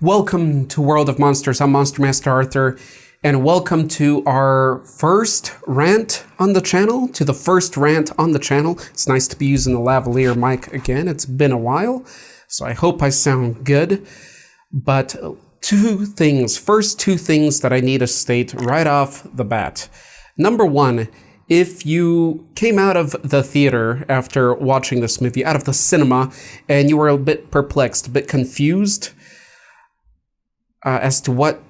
Welcome to World of Monsters. I'm Monster Master Arthur, and welcome to our first rant on the channel, It's nice to be using the lavalier mic again. It's been a while, so I hope I sound good. But first two things that I need to state right off the bat. Number one, if you came out of the theater after watching this movie, out of the cinema, and you were a bit perplexed, a bit confused as to what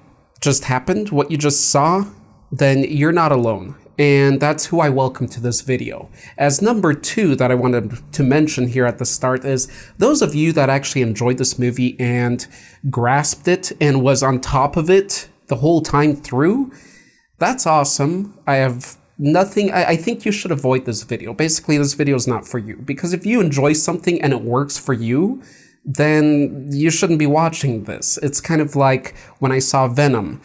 just happened, what you just saw, then you're not alone. And that's who I welcome to this video. As number two that I wanted to mention here at the start is those of you that actually enjoyed this movie and grasped it and was on top of it the whole time through, that's awesome. I have nothing, I think you should avoid this video. Basically, this video is not for you, because if you enjoy something and it works for you, then you shouldn't be watching this. It's kind of like when I saw Venom.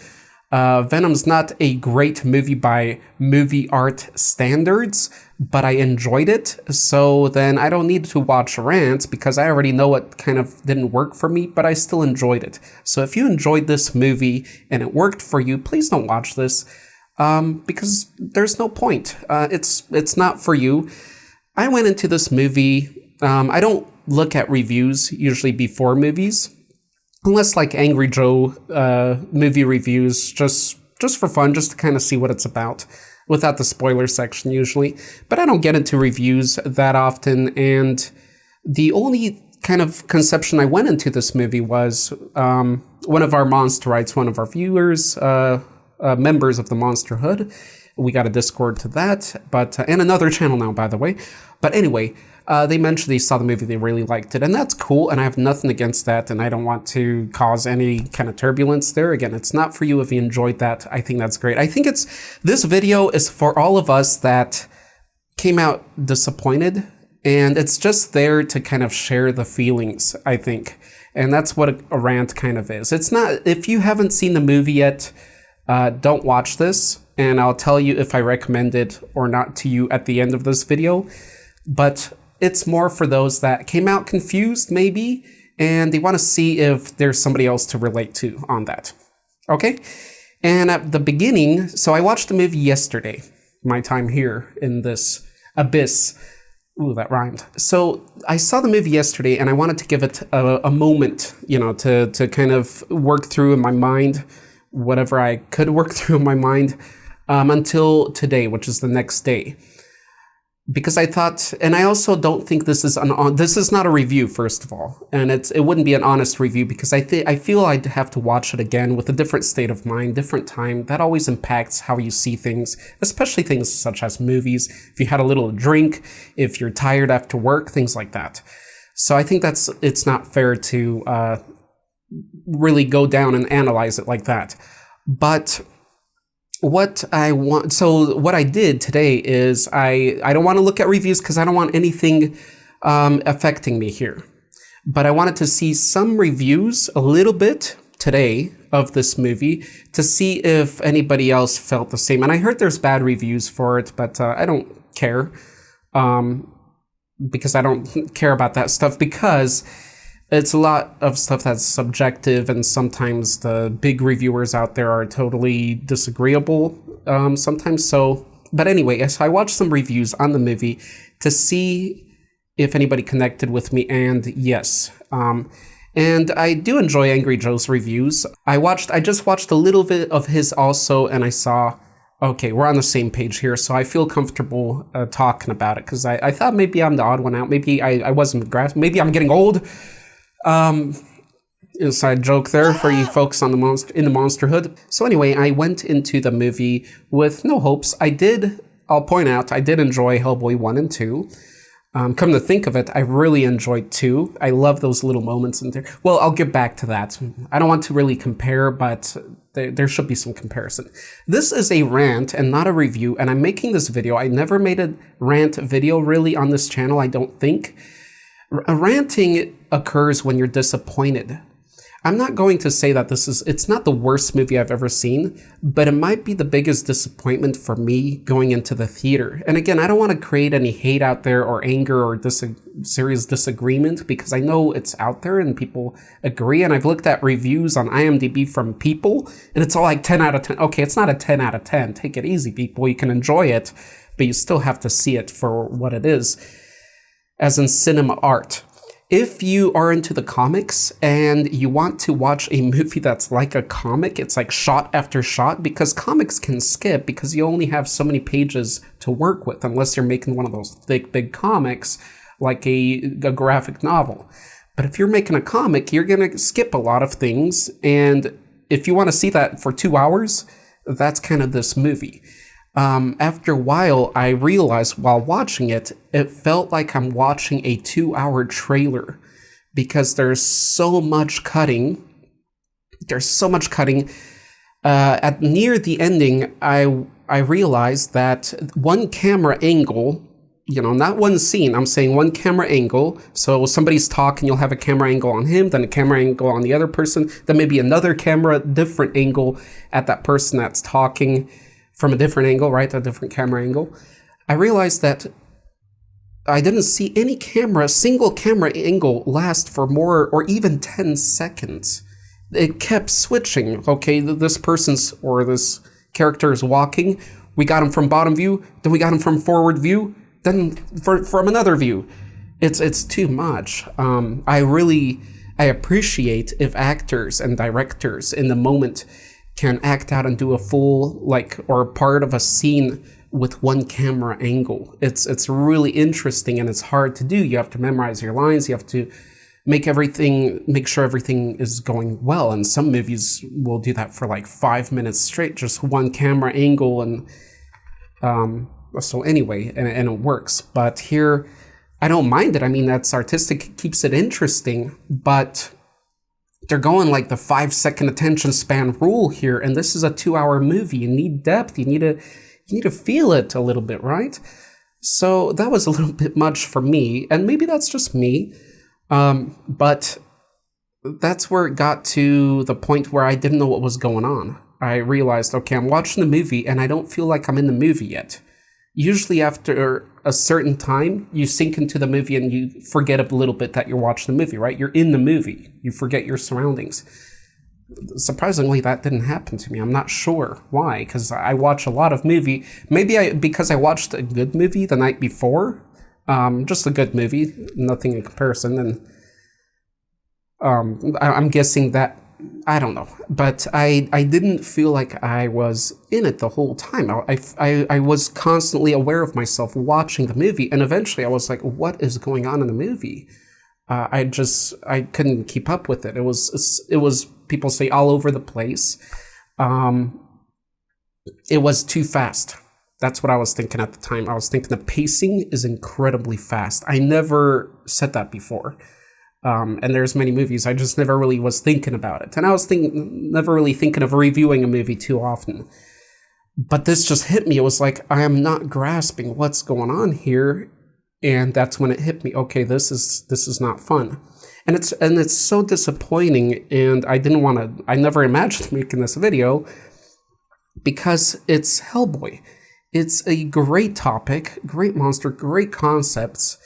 Venom's not a great movie by movie art standards, but I enjoyed it, so then I don't need to watch Rant because I already know what kind of didn't work for me, but I still enjoyed it. So if you enjoyed this movie and it worked for you, please don't watch this, because there's no point. It's not for you. I went into this movie, I don't look at reviews usually before movies, unless like Angry Joe movie reviews, just for fun, just to kind of see what it's about, without the spoiler section usually. But I don't get into reviews that often, and the only kind of conception I went into this movie was one of our Monsterites, one of our viewers, members of the Monsterhood. We got a Discord to that, but and another channel now, by the way. But anyway, they mentioned they saw the movie, they really liked it, and that's cool, and I have nothing against that, and I don't want to cause any kind of turbulence there. Again, it's not for you. If you enjoyed that, I think that's great. I think this video is for all of us that came out disappointed, and it's just there to kind of share the feelings, I think. And that's what a rant kind of is. It's not, if you haven't seen the movie yet, don't watch this, and I'll tell you if I recommend it or not to you at the end of this video. But it's more for those that came out confused, maybe, and they want to see if there's somebody else to relate to on that. Okay? And at the beginning, so I watched the movie yesterday, my time here in this abyss. Ooh, that rhymed. So I saw the movie yesterday, and I wanted to give it a moment, you know, to kind of work through in my mind whatever I could work through in my mind until today, which is the next day. Because I thought, and I also don't think this is not a review, first of all, and it wouldn't be an honest review, because I feel I'd have to watch it again with a different state of mind, different time. That always impacts how you see things, especially things such as movies. If you had a little drink, if you're tired after work, things like that. So I think it's not fair to really go down and analyze it like that. But what I did today is I don't want to look at reviews because I don't want anything affecting me here. But I wanted to see some reviews a little bit today of this movie to see if anybody else felt the same. And I heard there's bad reviews for it, but I don't care, because I don't care about that stuff, because it's a lot of stuff that's subjective, and sometimes the big reviewers out there are totally disagreeable sometimes. So, but anyway, so I watched some reviews on the movie to see if anybody connected with me, and yes. And I do enjoy Angry Joe's reviews. I just watched a little bit of his also, and I saw, okay, we're on the same page here, so I feel comfortable talking about it, because I thought maybe I'm the odd one out. Maybe I wasn't grasping. Maybe I'm getting old. Inside joke there for you folks on in the Monsterhood. So anyway, I went into the movie with no hopes. I'll point out, I did enjoy Hellboy 1 and 2. Come to think of it, I really enjoyed 2. I love those little moments in there. Well, I'll get back to that. I don't want to really compare, but there should be some comparison. This is a rant and not a review, and I'm making this video. I never made a rant video really on this channel, I don't think. Ranting occurs when you're disappointed. I'm not going to say that it's not the worst movie I've ever seen, but it might be the biggest disappointment for me going into the theater. And again, I don't want to create any hate out there or anger or serious disagreement, because I know it's out there and people agree. And I've looked at reviews on IMDb from people and it's all like 10 out of 10. Okay, it's not a 10 out of 10. Take it easy, people. You can enjoy it, but you still have to see it for what it is, as in cinema art. If you are into the comics and you want to watch a movie that's like a comic, it's like shot after shot, because comics can skip because you only have so many pages to work with, unless you're making one of those thick, big comics like a graphic novel. But if you're making a comic, you're going to skip a lot of things. And if you want to see that for 2 hours, that's kind of this movie. After a while, I realized while watching it, it felt like I'm watching a 2-hour trailer, because there's so much cutting. At near the ending, I realized that one camera angle, not one scene, I'm saying one camera angle. So somebody's talking, you'll have a camera angle on him, then a camera angle on the other person, then maybe another different angle at that person that's talking from a different angle, right? A different camera angle. I realized that I didn't see any single camera angle last for more or even 10 seconds. It kept switching. Okay, this character is walking. We got him from bottom view, then we got him from forward view, then from another view. It's too much. I appreciate if actors and directors in the moment can act out and do a full, or part of a scene with one camera angle. It's really interesting, and it's hard to do. You have to memorize your lines. You have to make sure everything is going well. And some movies will do that for 5 minutes straight, just one camera angle. And so anyway, and it works. But here, I don't mind it. I mean, that's artistic, it keeps it interesting, but they're going the 5-second attention span rule here, and this is a 2-hour movie. You need depth. You need to feel it a little bit, right? So that was a little bit much for me, and maybe that's just me, but that's where it got to the point where I didn't know what was going on. I realized, okay, I'm watching the movie, and I don't feel like I'm in the movie yet. Usually after a certain time, you sink into the movie and you forget a little bit that you're watching the movie, right? You're in the movie. You forget your surroundings. Surprisingly, that didn't happen to me. I'm not sure why, because I watch a lot of movie. Maybe because I watched a good movie the night before. Just a good movie, nothing in comparison. And I'm guessing that, I don't know, but I didn't feel like I was in it the whole time. I was constantly aware of myself watching the movie, and eventually I was like, what is going on in the movie? I couldn't keep up with it. It was people say all over the place. It was too fast. That's what I was thinking at the time. I was thinking the pacing is incredibly fast. I never said that before. And there's many movies, I just never really was thinking about it. And I was never really thinking of reviewing a movie too often. But this just hit me. It was like, I am not grasping what's going on here. And that's when it hit me. Okay, this is not fun. And it's so disappointing. And I never imagined making this video, because it's Hellboy. It's a great topic, great monster, great concepts,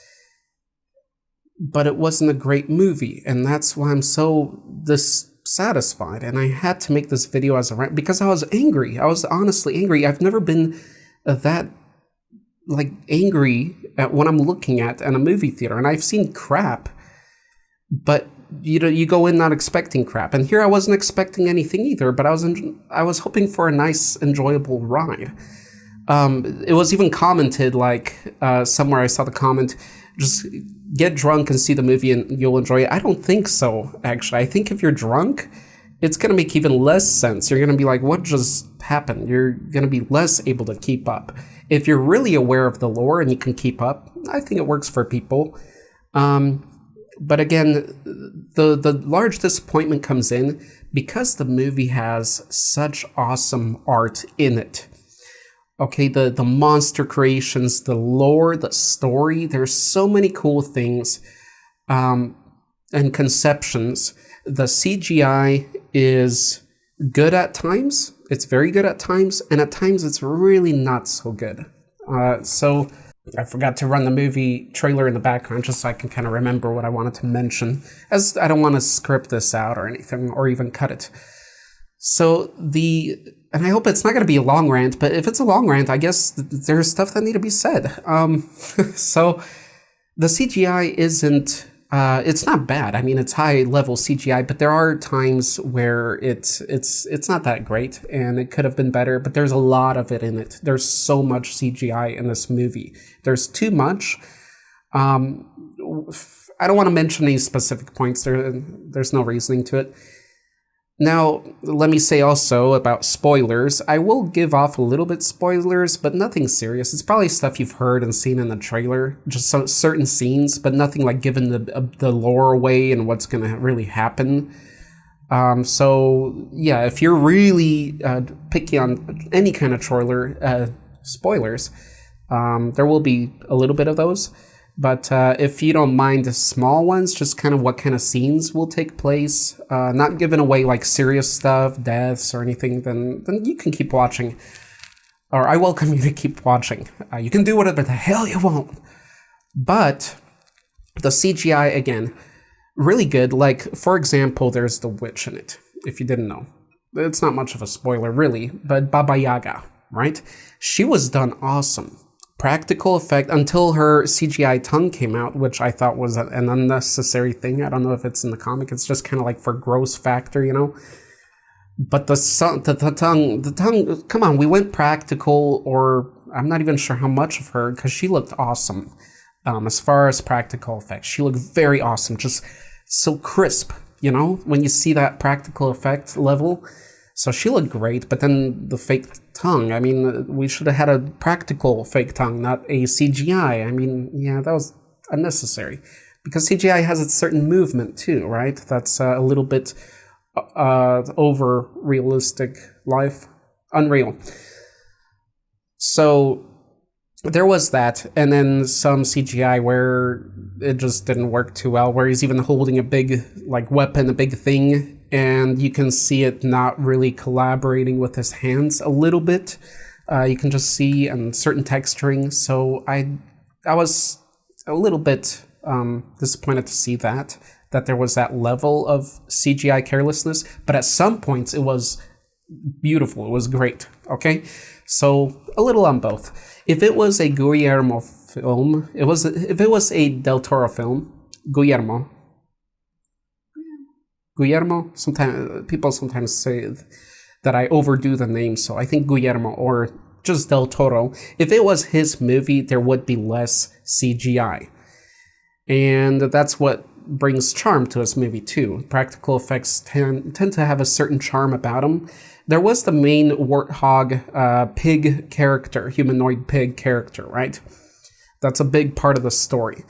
but it wasn't a great movie, and that's why I'm so dissatisfied. And I had to make this video as a rant, because I was angry. I was honestly angry. I've never been that angry at what I'm looking at in a movie theater, and I've seen crap, but you go in not expecting crap, and here I wasn't expecting anything either. But I was hoping for a nice, enjoyable ride. It was even commented somewhere I saw the comment, just get drunk and see the movie and you'll enjoy it. I don't think so, actually. I think if you're drunk, it's going to make even less sense. You're going to be like, what just happened? You're going to be less able to keep up. If you're really aware of the lore and you can keep up, I think it works for people. But again, the large disappointment comes in because the movie has such awesome art in it. Okay, the monster creations, the lore, the story, there's so many cool things. and conceptions, the CGI is good at times. It's very good at times, and at times it's really not so good. So I forgot to run the movie trailer in the background just so I can kind of remember what I wanted to mention, as I don't want to script this out or anything, or even cut it. So and I hope it's not going to be a long rant, but if it's a long rant, I guess there's stuff that need to be said. So the CGI isn't, it's not bad. I mean, it's high level CGI, but there are times where it's not that great, and it could have been better, but there's a lot of it in it. There's so much CGI in this movie. There's too much. I don't want to mention any specific points. There's no reasoning to it. Now, let me say also about spoilers. I will give off a little bit spoilers, but nothing serious. It's probably stuff you've heard and seen in the trailer, just some certain scenes, but nothing like giving the lore away and what's going to really happen. So, yeah, if you're really picky on any kind of trailer spoilers, there will be a little bit of those. But if you don't mind the small ones, just kind of what kind of scenes will take place, not giving away like serious stuff, deaths or anything, then you can keep watching. Or I welcome you to keep watching. You can do whatever the hell you want. But the CGI, again, really good. Like, for example, there's the witch in it, if you didn't know. It's not much of a spoiler, really, but Baba Yaga, right? She was done awesome. Practical effect until her CGI tongue came out, which I thought was an unnecessary thing. I don't know if it's in the comic. It's just kind of like for gross factor, you know? But the tongue, come on, we went practical, or I'm not even sure how much of her, because she looked awesome. As far as practical effects, she looked very awesome, just so crisp, you know? When you see that practical effect level. So she looked great, but then the fake tongue, I mean, we should have had a practical fake tongue, not a CGI. I mean, yeah, that was unnecessary. Because CGI has a certain movement too, right? That's a little bit over realistic life, unreal. So there was that, and then some CGI where it just didn't work too well, where he's even holding a big like weapon, a big thing, and you can see it not really collaborating with his hands a little bit. You can just see certain texturing. So I was a little bit disappointed to see that there was that level of CGI carelessness. But at some points it was beautiful. It was great. Okay, so a little on both. If it was a Guillermo film, if it was a Del Toro film, Guillermo. Sometimes people say that I overdo the name, so I think Guillermo or just Del Toro. If it was his movie, there would be less CGI, and that's what brings charm to his movie too. Practical effects tend to have a certain charm about them. There was the main warthog pig character, humanoid pig character, right? That's a big part of the story,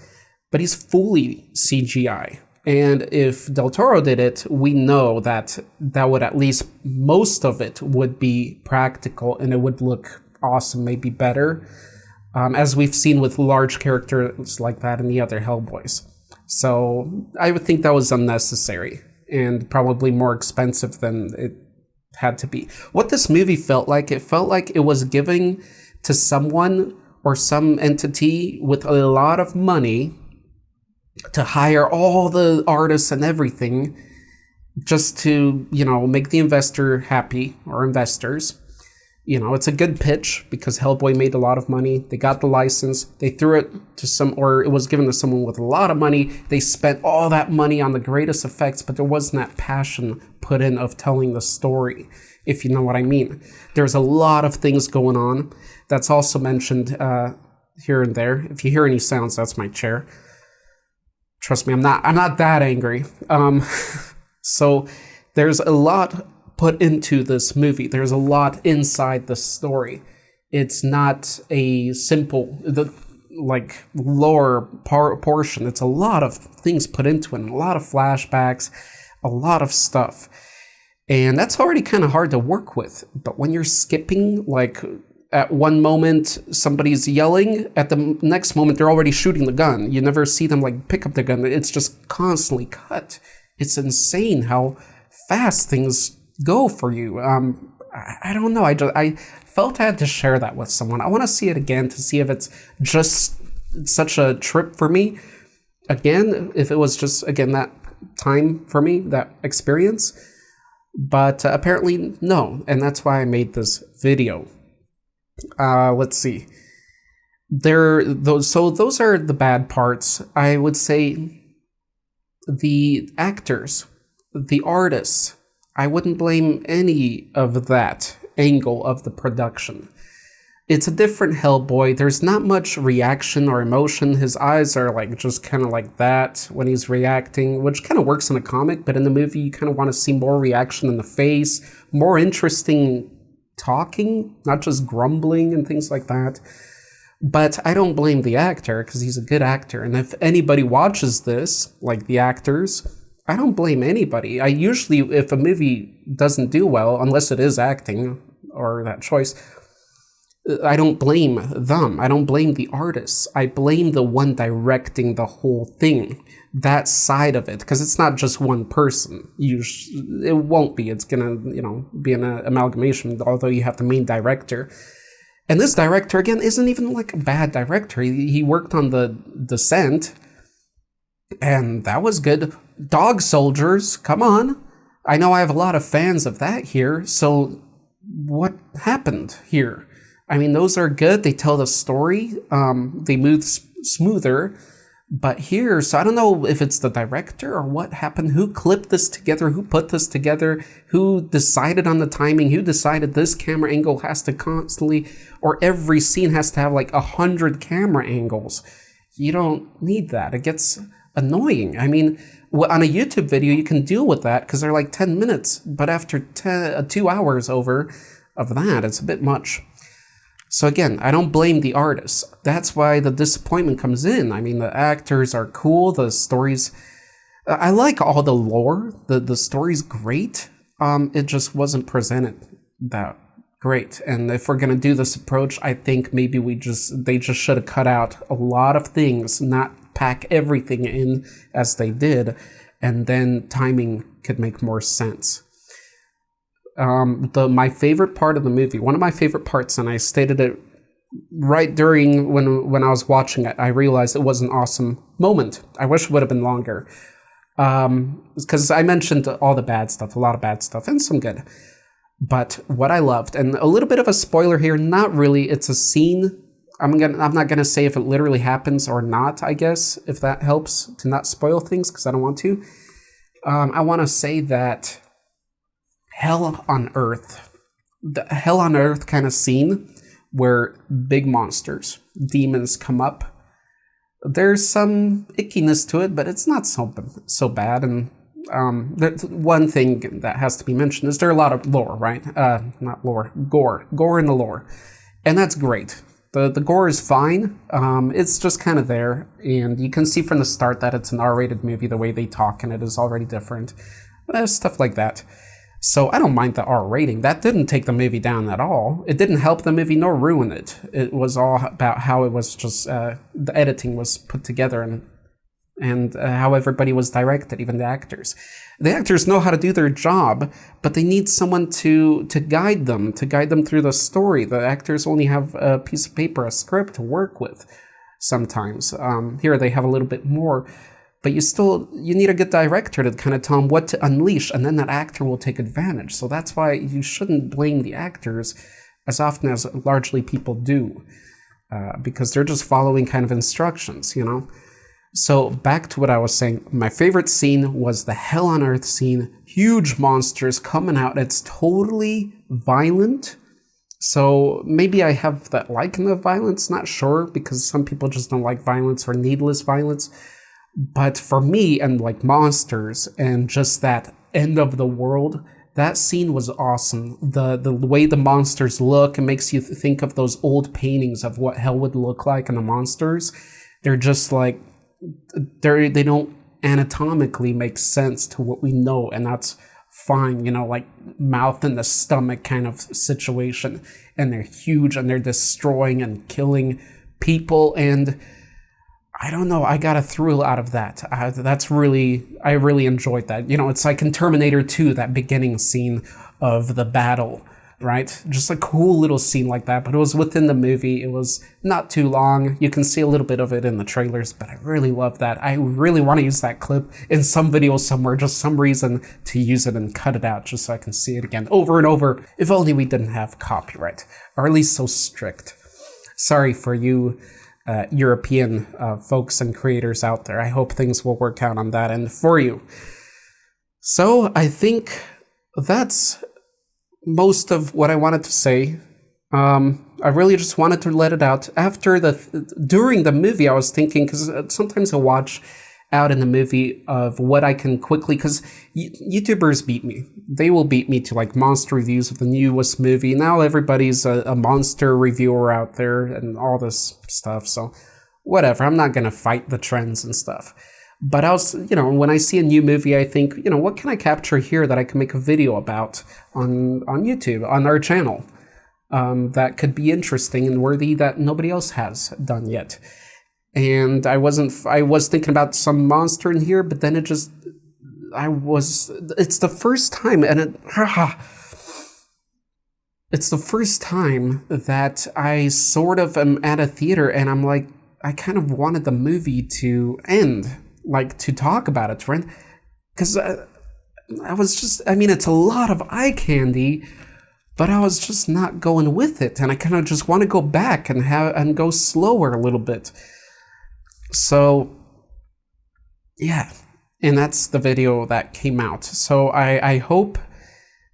but he's fully CGI. And if Del Toro did it, we know that would at least most of it would be practical and it would look awesome, maybe better, as we've seen with large characters like that in the other Hellboys. So I would think that was unnecessary and probably more expensive than it had to be. What this movie felt like it was giving to someone or some entity with a lot of money to hire all the artists and everything just to, make the investor happy, or investors. It's a good pitch because Hellboy made a lot of money. They got the license. They threw it to or it was given to someone with a lot of money. They spent all that money on the greatest effects, but there wasn't that passion put in of telling the story, if you know what I mean. There's a lot of things going on. That's also mentioned here and there. If you hear any sounds, that's my chair. Trust me, I'm not that angry. So there's a lot put into this movie. There's a lot inside the story. It's not a simple, lower portion. It's a lot of things put into it, and a lot of flashbacks, a lot of stuff. And that's already kind of hard to work with. But when you're skipping, At one moment, somebody's yelling. At the next moment, they're already shooting the gun. You never see them like pick up the gun. It's just constantly cut. It's insane how fast things go for you. I don't know. I felt I had to share that with someone. I want to see it again to see if it's just such a trip for me. Again, if it was just, again, that time for me, that experience. But apparently, no. And that's why I made this video. Let's see. So those are the bad parts. I would say the actors, the artists, I wouldn't blame any of that angle of the production. It's a different Hellboy. There's not much reaction or emotion. His eyes are like just kind of like that when he's reacting, which kind of works in a comic, but in the movie you kind of want to see more reaction in the face, more interesting talking, not just grumbling and things like that. But I don't blame the actor because he's a good actor. And if anybody watches this, like the actors, I don't blame anybody. I usually, if a movie doesn't do well, unless it is acting or that choice, I don't blame them. I don't blame the artists. I blame the one directing the whole thing, that side of it, because it's not just one person. It won't be. It's gonna, be an amalgamation, although you have the main director. And this director, again, isn't even like a bad director. He worked on The Descent, and that was good. Dog Soldiers, come on. I know I have a lot of fans of that here, so what happened here? I mean, those are good. They tell the story. They move smoother. But here, so I don't know if it's the director or what happened. Who clipped this together? Who put this together? Who decided on the timing? Who decided this camera angle has to constantly, or every scene has to have like 100 camera angles? You don't need that. It gets annoying. I mean, on a YouTube video, you can deal with that because they're like 10 minutes. But after 2 hours over of that, it's a bit much. So again, I don't blame the artists. That's why the disappointment comes in. I mean, the actors are cool. The stories, I like all the lore. The story's great. It just wasn't presented that great. And if we're gonna do this approach, I think maybe they just should have cut out a lot of things, not pack everything in as they did, and then timing could make more sense. My favorite part of the movie, one of my favorite parts, and I stated it right during when I was watching it, I realized it was an awesome moment. I wish it would have been longer. Because I mentioned all the bad stuff, a lot of bad stuff, and some good. But what I loved, and a little bit of a spoiler here, not really, it's a scene. I'm not gonna say if it literally happens or not, I guess, if that helps to not spoil things, because I don't want to. I want to say that Hell on Earth, the Hell on Earth kind of scene where big monsters, demons come up. There's some ickiness to it, but it's not so bad. And one thing that has to be mentioned is there are a lot of lore, right? Not lore, gore in the lore, and that's great. The gore is fine. It's just kind of there, and you can see from the start that it's an R-rated movie. The way they talk in it is already different. Stuff like that. So I don't mind the R rating. That didn't take the movie down at all. It didn't help the movie nor ruin it. It was all about how it was just, the editing was put together and how everybody was directed, even the actors. The actors know how to do their job, but they need someone to guide them through the story. The actors only have a piece of paper, a script to work with sometimes. Here they have a little bit more. But you need a good director to kind of tell them what to unleash, and then that actor will take advantage. So that's why you shouldn't blame the actors as often as largely people do, because they're just following kind of instructions, So back to what I was saying, my favorite scene was the Hell on Earth scene. Huge monsters coming out. It's totally violent. So maybe I have that liking of violence, not sure, because some people just don't like violence or needless violence. But for me, and like monsters and just that end of the world, that scene was awesome. The way the monsters look, it makes you think of those old paintings of what hell would look like in the monsters. They're just like, they don't anatomically make sense to what we know, and that's fine, you know, like mouth in the stomach kind of situation. And they're huge and they're destroying and killing people. And I don't know, I got a thrill out of that. I really enjoyed that. You know, it's like in Terminator 2, that beginning scene of the battle, right? Just a cool little scene like that, but it was within the movie. It was not too long. You can see a little bit of it in the trailers, but I really love that. I really want to use that clip in some video somewhere, just some reason to use it and cut it out just so I can see it again over and over. If only we didn't have copyright, or at least so strict. Sorry for you European folks and creators out there. I hope things will work out on that end for you. So I think that's most of what I wanted to say. I really just wanted to let it out. During the movie, I was thinking, because sometimes I watch out in the movie of what I can quickly, because YouTubers beat me. They will beat me to like monster reviews of the newest movie. Now everybody's a monster reviewer out there and all this stuff. So whatever, I'm not going to fight the trends and stuff. But I was, you know, when I see a new movie, I think, you know, what can I capture here that I can make a video about on YouTube, on our channel, that could be interesting and worthy that nobody else has done yet. And I was thinking about some monster in here, but then it's the first time, and it's the first time that I sort of am at a theater and I'm like, I kind of wanted the movie to end, like to talk about it, right? Because I was just, I mean, it's a lot of eye candy, but I was just not going with it. And I kind of just want to go back and go slower a little bit. So, yeah, and that's the video that came out. So I hope,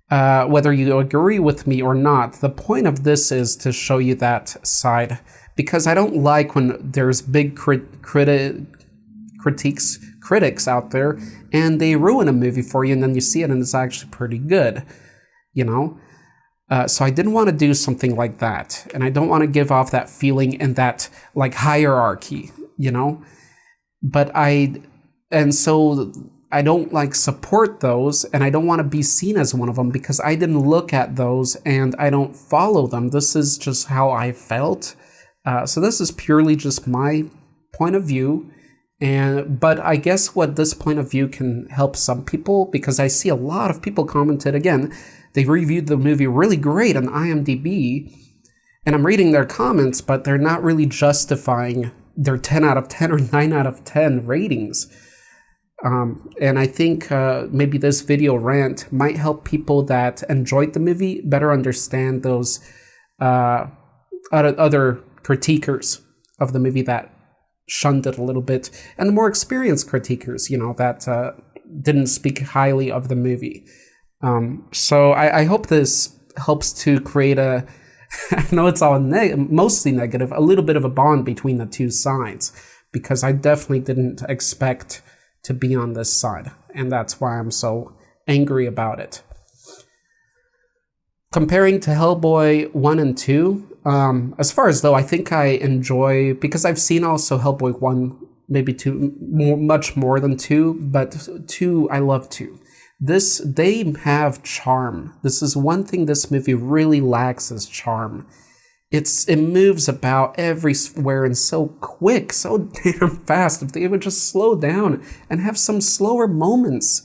whether you agree with me or not, the point of this is to show you that side, because I don't like when there's big critics out there and they ruin a movie for you and then you see it and it's actually pretty good, you know? So I didn't want to do something like that, and I don't want to give off that feeling and that like hierarchy, you know? So I don't like support those, and I don't want to be seen as one of them because I didn't look at those and I don't follow them. This is just how I felt. So this is purely just my point of view. But I guess what this point of view can help some people, because I see a lot of people commented again. They reviewed the movie really great on IMDb, and I'm reading their comments, but they're not really justifying their 10 out of 10 or 9 out of 10 ratings. And I think maybe this video rant might help people that enjoyed the movie better understand those other critiquers of the movie that shunned it a little bit, and the more experienced critiquers, you know, that didn't speak highly of the movie. So I hope this helps to create a, I know it's all mostly negative, a little bit of a bond between the two sides, because I definitely didn't expect to be on this side, and that's why I'm so angry about it. Comparing to Hellboy 1 and 2, as far as though I think I enjoy, because I've seen also Hellboy 1, maybe 2, much more than 2, but 2, I love 2. They have charm. This is one thing this movie really lacks, is charm. It moves about everywhere and so quick, so damn fast. If they would just slow down and have some slower moments.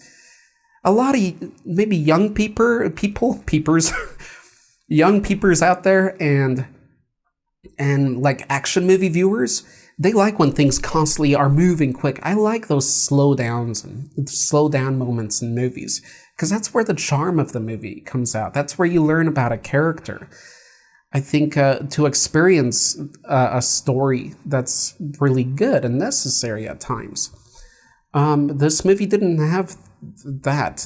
A lot of maybe young peepers, young peepers out there and like action movie viewers, they like when things constantly are moving quick. I like those slow down moments in movies, because that's where the charm of the movie comes out. That's where you learn about a character. I think to experience a story that's really good and necessary at times. This movie didn't have that,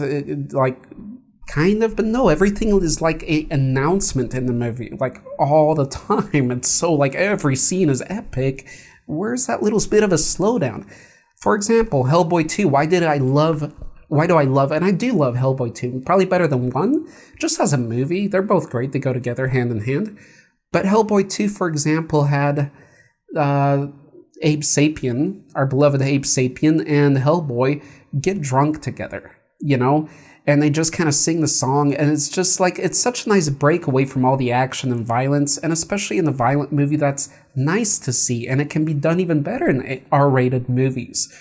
kind of, but no, everything is like an announcement in the movie, like all the time. It's so like every scene is epic. Where's that little bit of a slowdown? For example, Hellboy 2, why do I love, and I do love Hellboy 2, probably better than 1, just as a movie. They're both great, they go together hand in hand. But Hellboy 2, for example, had Abe Sapien, our beloved Abe Sapien, and Hellboy get drunk together. you know, and they just kind of sing the song, and it's just like, it's such a nice break away from all the action and violence, and especially in the violent movie, that's nice to see, and it can be done even better in R-rated movies.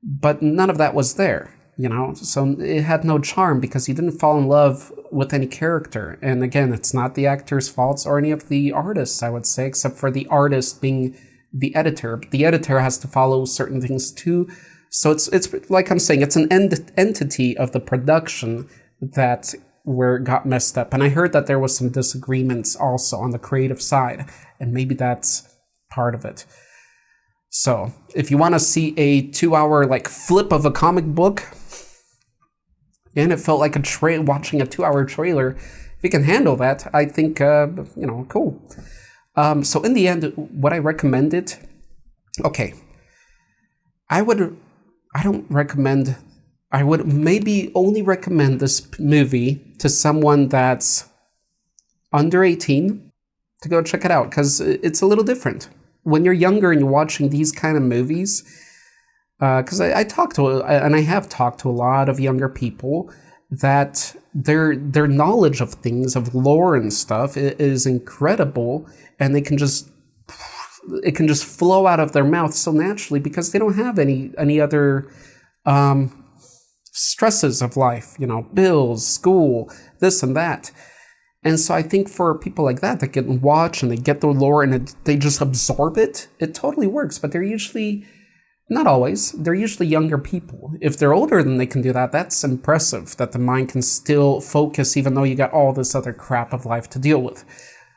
But none of that was there, you know, so it had no charm because you didn't fall in love with any character. And again, it's not the actor's faults or any of the artists, I would say, except for the artist being the editor. But the editor has to follow certain things too. So it's like I'm saying, it's an entity of the production that got messed up. And I heard that there was some disagreements also on the creative side, and maybe that's part of it. So if you want to see a 2-hour like flip of a comic book, and it felt like watching a 2-hour trailer, if you can handle that, I think, you know, cool. So in the end, what I recommended, okay, I would maybe only recommend this movie to someone that's under 18 to go check it out, because it's a little different. When you're younger and you're watching these kind of movies, because I have talked to a lot of younger people, that their knowledge of things, of lore and stuff, is incredible, and it can just flow out of their mouth so naturally because they don't have any other stresses of life, you know, bills, school, this and that. And so I think for people like that can watch and they get the lore and they just absorb it, it totally works. But they're usually, not always, they're usually younger people. If they're older, then they can do that. That's impressive that the mind can still focus even though you got all this other crap of life to deal with.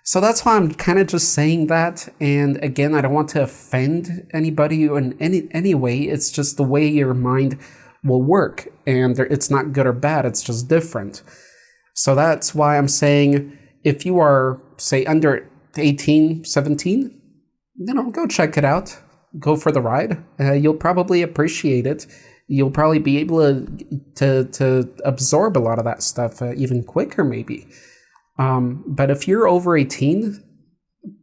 So that's why I'm kind of just saying that. And again, I don't want to offend anybody in any way. It's just the way your mind will work. And it's not good or bad. It's just different. So that's why I'm saying if you are, say, under 18, 17, you know, go check it out. Go for the ride. You'll probably appreciate it. You'll probably be able to absorb a lot of that stuff even quicker, maybe. But if you're over 18,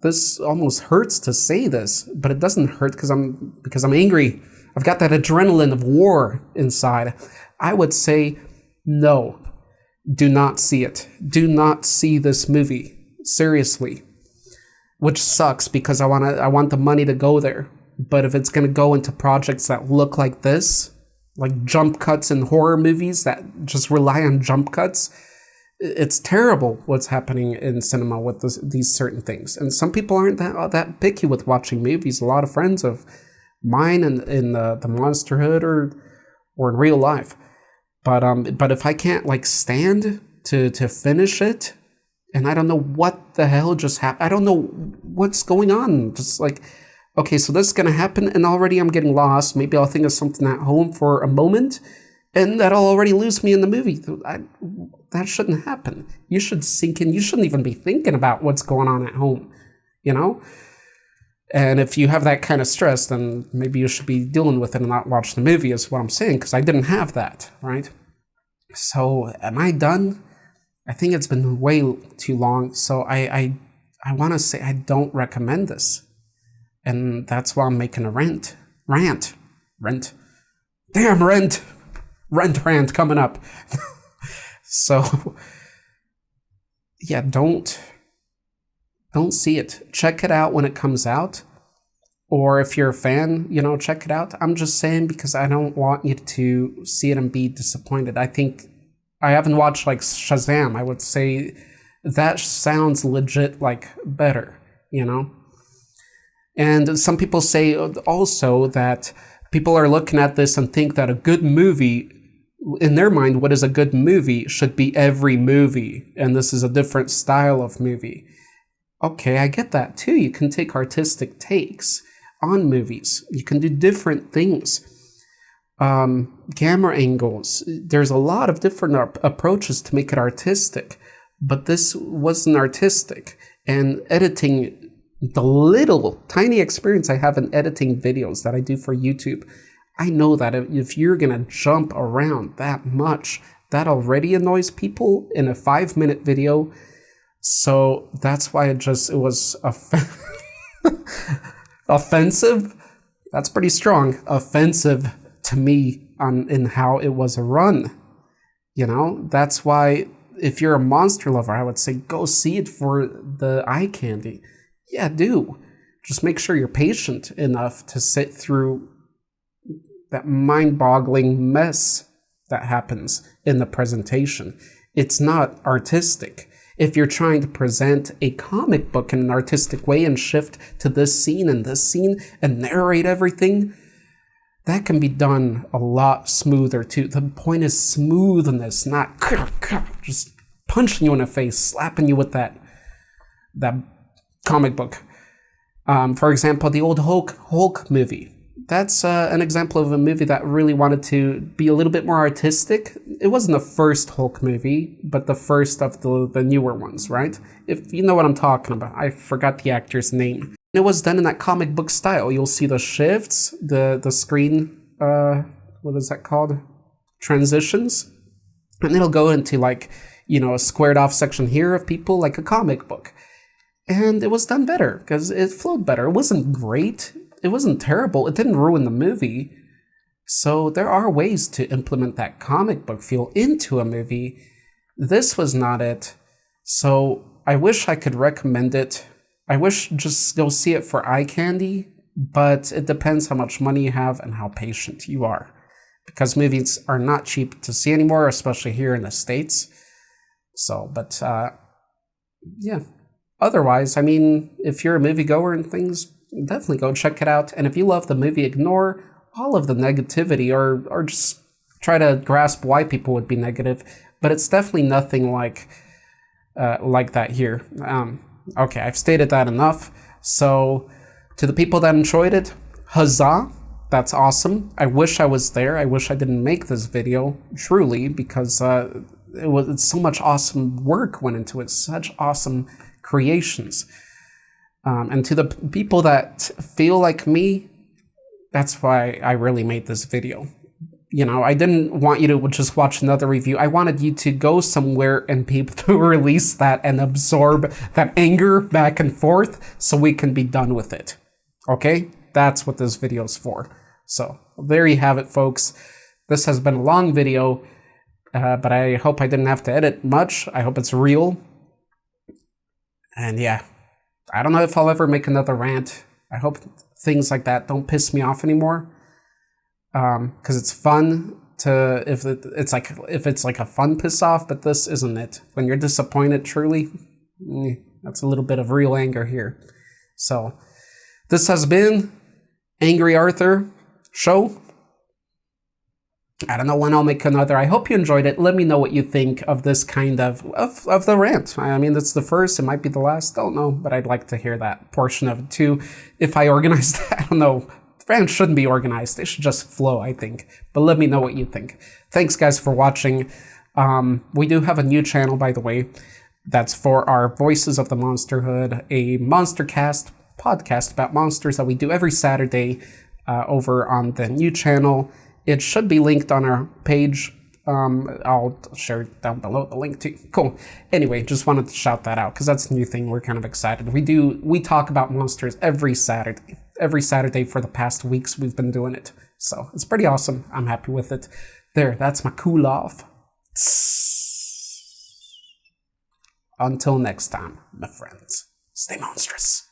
this almost hurts to say this, but it doesn't hurt because I'm angry. I've got that adrenaline of war inside. I would say no. Do not see it. Do not see this movie. Seriously. Which sucks because I want the money to go there. But if it's going to go into projects that look like this, like jump cuts in horror movies that just rely on jump cuts, it's terrible what's happening in cinema with these certain things. And some people aren't that picky with watching movies. A lot of friends of mine in the Monsterhood or in real life. But if I can't like stand to finish it, and I don't know what the hell just happened, I don't know what's going on. Just like, okay, so this is gonna happen, and already I'm getting lost. Maybe I'll think of something at home for a moment, and that'll already lose me in the movie. That shouldn't happen. You should sink in. You shouldn't even be thinking about what's going on at home, you know? And if you have that kind of stress, then maybe you should be dealing with it and not watch the movie, is what I'm saying, because I didn't have that, right? So, am I done? I think it's been way too long, so I want to say I don't recommend this. And that's why I'm making a rant. Damn, rant coming up. So, yeah, don't see it. Check it out when it comes out. Or if you're a fan, you know, check it out. I'm just saying because I don't want you to see it and be disappointed. I think I haven't watched like Shazam. I would say that sounds legit like better, you know? And some people say also that people are looking at this and think that a good movie, in their mind, what is a good movie should be every movie. And this is a different style of movie. Okay, I get that too. You can take artistic takes on movies. You can do different things. Camera angles. There's a lot of different approaches to make it artistic. But this wasn't artistic. And editing, the little tiny experience I have in editing videos that I do for YouTube, I know that if you're going to jump around that much, that already annoys people in a 5-minute video. So that's why it was offensive. That's pretty strong. Offensive to me in how it was run. You know, that's why if you're a monster lover, I would say go see it for the eye candy. Yeah, do. Just make sure you're patient enough to sit through that mind-boggling mess that happens in the presentation. It's not artistic. If you're trying to present a comic book in an artistic way and shift to this scene and this scene and narrate everything, that can be done a lot smoother too. The point is smoothness, not just punching you in the face, slapping you with that comic book. For example, the old Hulk movie. That's an example of a movie that really wanted to be a little bit more artistic. It wasn't the first Hulk movie, but the first of the newer ones, right? If you know what I'm talking about. I forgot the actor's name. It was done in that comic book style. You'll see the shifts, the screen, what is that called? Transitions. And it'll go into like, you know, a squared off section here of people like a comic book. And it was done better because it flowed better. It wasn't great. It wasn't terrible. It didn't ruin the movie. So there are ways to implement that comic book feel into a movie. This was not it. So I wish I could recommend it. I wish just go see it for eye candy, but it depends how much money you have and how patient you are. Because movies are not cheap to see anymore, especially here in the States. So, but yeah. Otherwise, I mean, if you're a moviegoer and things, definitely go check it out. And if you love the movie, ignore all of the negativity or just try to grasp why people would be negative. But it's definitely nothing like that here. Okay, I've stated that enough. So to the people that enjoyed it, huzzah. That's awesome. I wish I was there. I wish I didn't make this video, truly, because it's so much awesome work went into it. Such awesome creations. And to the people that feel like me, that's why I really made this video. You know, I didn't want you to just watch another review. I wanted you to go somewhere and be able to release that and absorb that anger back and forth so we can be done with it. Okay? That's what this video is for. So there you have it, folks. This has been a long video, but I hope I didn't have to edit much. I hope it's real. And yeah, I don't know if I'll ever make another rant. I hope things like that don't piss me off anymore. Because it's fun to, if it's like a fun piss off, but this isn't it. When you're disappointed, truly, that's a little bit of real anger here. So this has been Angry Arthur Show. I don't know when I'll make another. I hope you enjoyed it. Let me know what you think of this kind of the rant. I mean, it's the first. It might be the last. Don't know, but I'd like to hear that portion of it too. If I organize that, I don't know. Rants shouldn't be organized. They should just flow, I think. But let me know what you think. Thanks, guys, for watching. We do have a new channel, by the way. That's for our Voices of the Monsterhood, a Monstercast podcast about monsters that we do every Saturday over on the new channel. It should be linked on our page. I'll share down below the link too. Cool. Anyway, just wanted to shout that out because that's a new thing. We're kind of excited. We talk about monsters every Saturday. Every Saturday for the past weeks we've been doing it. So it's pretty awesome. I'm happy with it. There, that's my cool off. Until next time, my friends, stay monstrous.